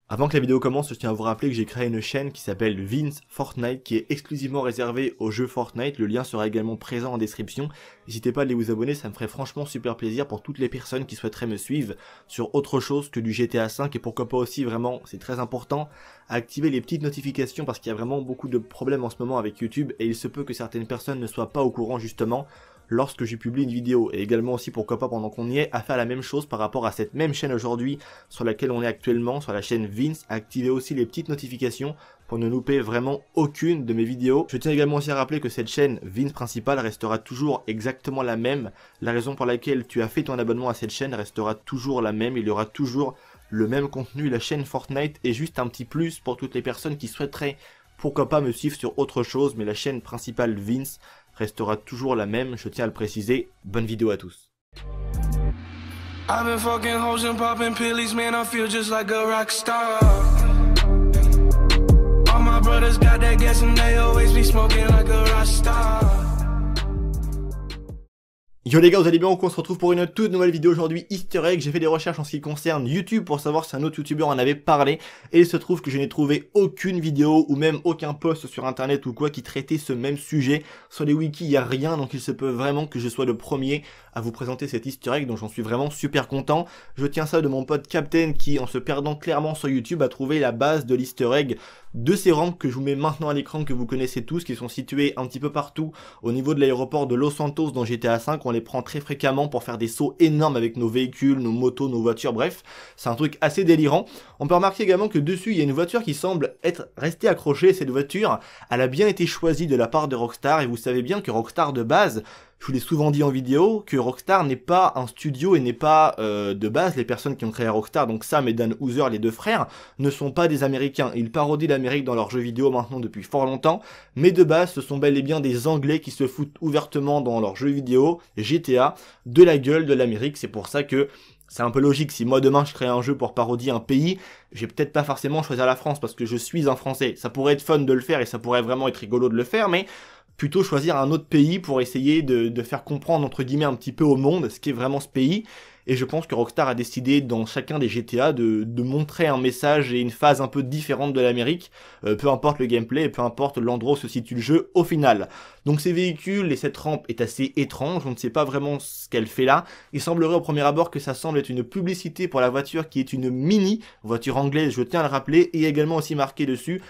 Avant que la vidéo commence, je tiens à vous rappeler que j'ai créé une chaîne qui s'appelle Vince Fortnite qui est exclusivement réservée au jeu Fortnite. Le lien sera également présent en description. N'hésitez pas à aller vous abonner, ça me ferait franchement super plaisir pour toutes les personnes qui souhaiteraient me suivre sur autre chose que du GTA 5 et pourquoi pas aussi vraiment, c'est très important, à activer les petites notifications parce qu'il y a vraiment beaucoup de problèmes en ce moment avec YouTube et il se peut que certaines personnes ne soient pas au courant justement lorsque je publie une vidéo, et également aussi pourquoi pas pendant qu'on y est, à faire la même chose par rapport à cette même chaîne aujourd'hui sur laquelle on est actuellement, sur la chaîne Vince, à activer aussi les petites notifications pour ne louper vraiment aucune de mes vidéos. Je tiens également aussi à rappeler que cette chaîne Vince principale restera toujours exactement la même, la raison pour laquelle tu as fait ton abonnement à cette chaîne restera toujours la même, il y aura toujours le même contenu, la chaîne Fortnite est juste un petit plus pour toutes les personnes qui souhaiteraient pourquoi pas me suivre sur autre chose, mais la chaîne principale Vince restera toujours la même, je tiens à le préciser. Bonne vidéo à tous. I've been fucking hoes and popping pillies, man, I feel just like a rock star. All my brothers got that gas and they always be smoking like a rock star. Yo les gars, vous allez bien ou quoi? On se retrouve pour une toute nouvelle vidéo aujourd'hui, Easter egg. J'ai fait des recherches en ce qui concerne YouTube pour savoir si un autre youtubeur en avait parlé et il se trouve que je n'ai trouvé aucune vidéo ou même aucun post sur internet ou quoi qui traitait ce même sujet. Sur les wikis il n'y a rien, donc il se peut vraiment que je sois le premier à vous présenter cet Easter egg, donc j'en suis vraiment super content. Je tiens ça de mon pote Captain qui, en se perdant clairement sur YouTube, a trouvé la base de l'Easter egg de ces rampes que je vous mets maintenant à l'écran, que vous connaissez tous, qui sont situées un petit peu partout au niveau de l'aéroport de Los Santos dans GTA 5. On les prend très fréquemment pour faire des sauts énormes avec nos véhicules, nos motos, nos voitures, bref, c'est un truc assez délirant. On peut remarquer également que dessus il y a une voiture qui semble être restée accrochée. Cette voiture, elle a bien été choisie de la part de Rockstar, et vous savez bien que Rockstar de base, je vous l'ai souvent dit en vidéo, que Rockstar n'est pas un studio et n'est pas de base, les personnes qui ont créé Rockstar, donc Sam et Dan Houser, les deux frères, ne sont pas des Américains. Ils parodient l'Amérique dans leurs jeux vidéo maintenant depuis fort longtemps, mais de base ce sont bel et bien des Anglais qui se foutent ouvertement dans leurs jeux vidéo, GTA, de la gueule de l'Amérique. C'est pour ça que c'est un peu logique, si moi demain je crée un jeu pour parodier un pays, je vais peut-être pas forcément choisir la France parce que je suis un Français. Ça pourrait être fun de le faire et ça pourrait vraiment être rigolo de le faire, mais plutôt choisir un autre pays pour essayer de faire comprendre entre guillemets un petit peu au monde ce qu'est vraiment ce pays. Et je pense que Rockstar a décidé dans chacun des GTA de montrer un message et une phase un peu différente de l'Amérique, peu importe le gameplay et peu importe l'endroit où se situe le jeu au final. Donc ces véhicules et cette rampe est assez étrange, on ne sait pas vraiment ce qu'elle fait là. Il semblerait au premier abord que ça semble être une publicité pour la voiture qui est une mini, voiture anglaise, je tiens à le rappeler, et également aussi marqué dessus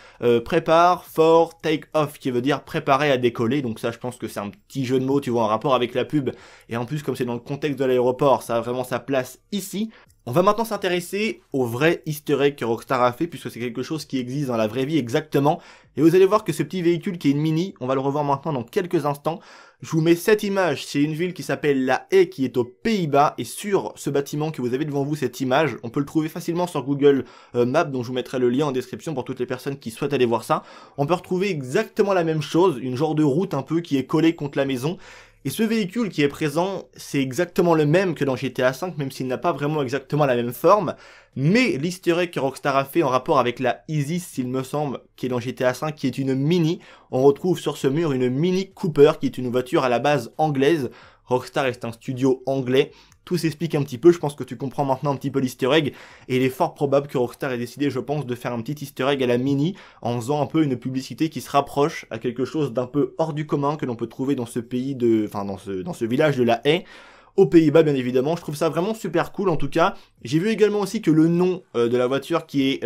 prépare for take off, qui veut dire préparer à décoller. Donc ça je pense que c'est un petit jeu de mots, tu vois, en rapport avec la pub, et en plus comme c'est dans le contexte de l'aéroport, ça a vraiment sa place ici. On va maintenant s'intéresser au vrai Easter egg que Rockstar a fait, puisque c'est quelque chose qui existe dans la vraie vie exactement. Et vous allez voir que ce petit véhicule qui est une mini, on va le revoir maintenant dans quelques instants. Je vous mets cette image, c'est une ville qui s'appelle La Haye, qui est aux Pays-Bas, et sur ce bâtiment que vous avez devant vous, cette image, on peut le trouver facilement sur Google Maps, dont je vous mettrai le lien en description pour toutes les personnes qui souhaitent aller voir ça. On peut retrouver exactement la même chose, une genre de route un peu qui est collée contre la maison. Et ce véhicule qui est présent, c'est exactement le même que dans GTA 5, même s'il n'a pas vraiment exactement la même forme. Mais l'easter egg que Rockstar a fait en rapport avec la Isis, s'il me semble, qui est dans GTA 5, qui est une mini, on retrouve sur ce mur une Mini Cooper, qui est une voiture à la base anglaise. Rockstar est un studio anglais. Tout s'explique un petit peu, je pense que tu comprends maintenant un petit peu l'easter egg, et il est fort probable que Rockstar ait décidé, je pense, de faire un petit easter egg à la mini, en faisant un peu une publicité qui se rapproche à quelque chose d'un peu hors du commun que l'on peut trouver dans ce pays dans ce village de La Haye, aux Pays-Bas bien évidemment. Je trouve ça vraiment super cool en tout cas. J'ai vu également aussi que le nom de la voiture qui est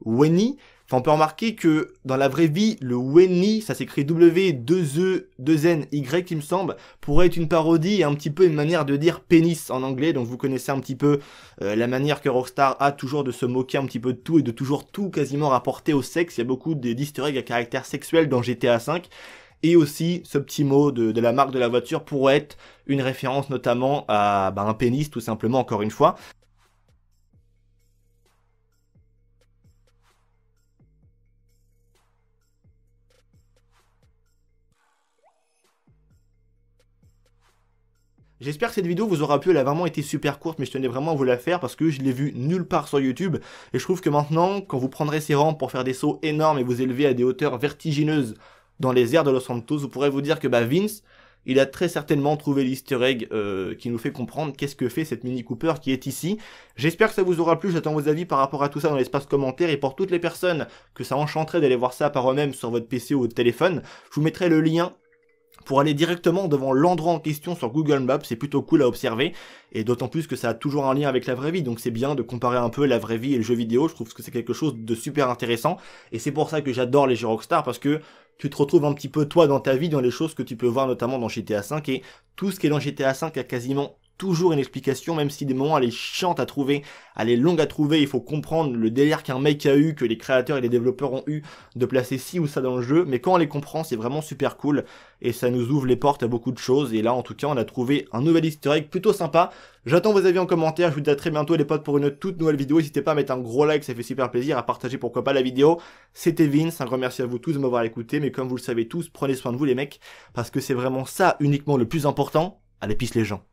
Wenny, on peut remarquer que dans la vraie vie, le Wenny, ça s'écrit W2E2NY il me semble, pourrait être une parodie et un petit peu une manière de dire pénis en anglais. Donc vous connaissez un petit peu la manière que Rockstar a toujours de se moquer un petit peu de tout et de toujours tout quasiment rapporter au sexe. Il y a beaucoup d'easter eggs à caractère sexuel dans GTA 5. Et aussi, ce petit mot de la marque de la voiture pourrait être une référence notamment à un pénis tout simplement, encore une fois. J'espère que cette vidéo vous aura plu, elle a vraiment été super courte, mais je tenais vraiment à vous la faire parce que je l'ai vue nulle part sur YouTube. Et je trouve que maintenant, quand vous prendrez ces rampes pour faire des sauts énormes et vous élever à des hauteurs vertigineuses dans les airs de Los Santos, vous pourrez vous dire que Vince, il a très certainement trouvé l'easter egg qui nous fait comprendre qu'est-ce que fait cette Mini Cooper qui est ici. J'espère que ça vous aura plu, j'attends vos avis par rapport à tout ça dans l'espace commentaire, et pour toutes les personnes que ça enchanterait d'aller voir ça par eux-mêmes sur votre PC ou votre téléphone, je vous mettrai le lien pour aller directement devant l'endroit en question sur Google Maps. C'est plutôt cool à observer, et d'autant plus que ça a toujours un lien avec la vraie vie, donc c'est bien de comparer un peu la vraie vie et le jeu vidéo. Je trouve que c'est quelque chose de super intéressant, et c'est pour ça que j'adore les jeux Rockstar, parce que tu te retrouves un petit peu toi dans ta vie, dans les choses que tu peux voir notamment dans GTA V, et tout ce qui est dans GTA V a quasiment toujours une explication, même si des moments elle est chiante à trouver, elle est longue à trouver, il faut comprendre le délire qu'un mec a eu, que les créateurs et les développeurs ont eu de placer ci ou ça dans le jeu, mais quand on les comprend c'est vraiment super cool, et ça nous ouvre les portes à beaucoup de choses, et là en tout cas on a trouvé un nouvel easter egg plutôt sympa. J'attends vos avis en commentaire, je vous dis à très bientôt les potes pour une toute nouvelle vidéo, n'hésitez pas à mettre un gros like, ça fait super plaisir, à partager pourquoi pas la vidéo. C'était Vince, un grand merci à vous tous de m'avoir écouté, mais comme vous le savez tous, prenez soin de vous les mecs, parce que c'est vraiment ça uniquement le plus important. Allez, peace les gens.